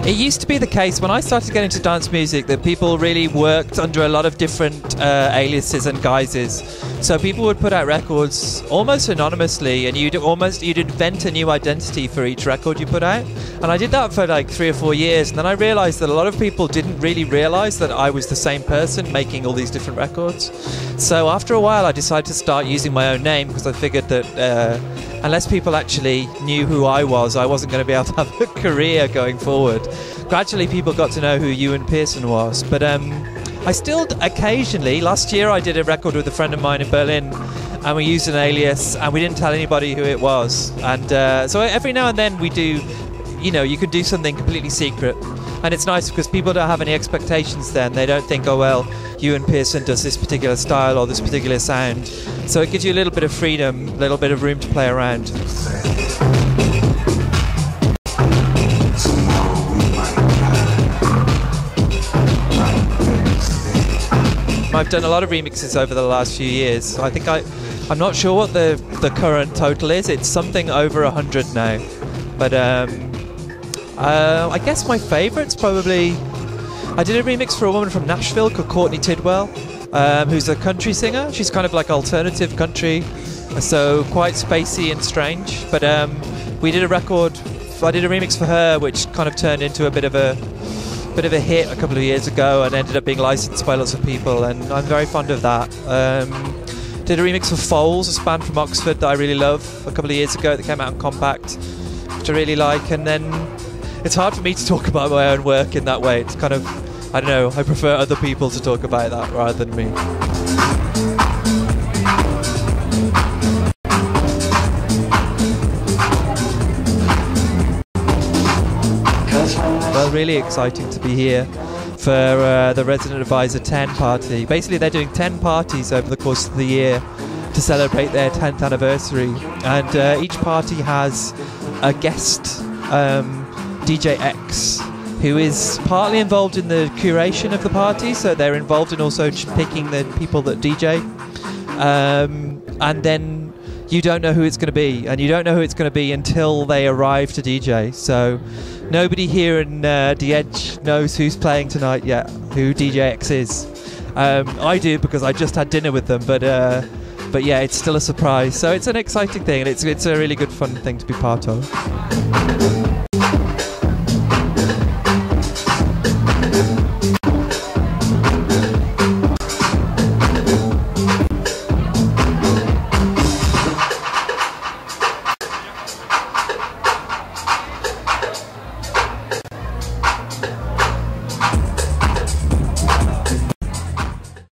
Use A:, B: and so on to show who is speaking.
A: It used to be the case when I started getting into dance music that people really worked under a lot of different aliases and guises. So people would put out records almost anonymously, and you'd invent a new identity for each record you put out. And I did that for like 3 or 4 years, and then I realized that a lot of people didn't really realize that I was the same person making all these different records. So after a while I decided to start using my own name, because I figured that unless people actually knew who I wasn't going to be able to have a career going forward. Gradually people got to know who Ewan Pearson was, but I still occasionally, last year I did a record with a friend of mine in Berlin, and we used an alias and we didn't tell anybody who it was. And so every now and then we do, you know, you can do something completely secret. And it's nice because people don't have any expectations then. They don't think, oh well, Ewan Pearson does this particular style or this particular sound. So it gives you a little bit of freedom, a little bit of room to play around. I've done a lot of remixes over the last few years. I think I'm not sure what the current total is. It's something over 100 now. But I guess my favourite's probably... I did a remix for a woman from Nashville called Courtney Tidwell, who's a country singer. She's kind of like alternative country, so quite spacey and strange. But we did a record... I did a remix for her, which kind of turned into a bit of a hit a couple of years ago and ended up being licensed by lots of people, and I'm very fond of that. Did a remix for Foals, a band from Oxford that I really love, a couple of years ago that came out on Compact, which I really like. And then it's hard for me to talk about my own work in that way. It's kind of, I don't know, I prefer other people to talk about that rather than me. Well, really exciting to be here for the Resident Advisor 10 party. Basically, they're doing 10 parties over the course of the year to celebrate their 10th anniversary. And each party has a guest, DJ X, who is partly involved in the curation of the party, so they're involved in also picking the people that DJ. And then you don't know who it's going to be, and you don't know who it's going to be until they arrive to DJ. So nobody here in D.Edge knows who's playing tonight yet, who DJ X is. I do, because I just had dinner with them, but yeah, it's still a surprise. So it's an exciting thing, and it's a really good fun thing to be part of.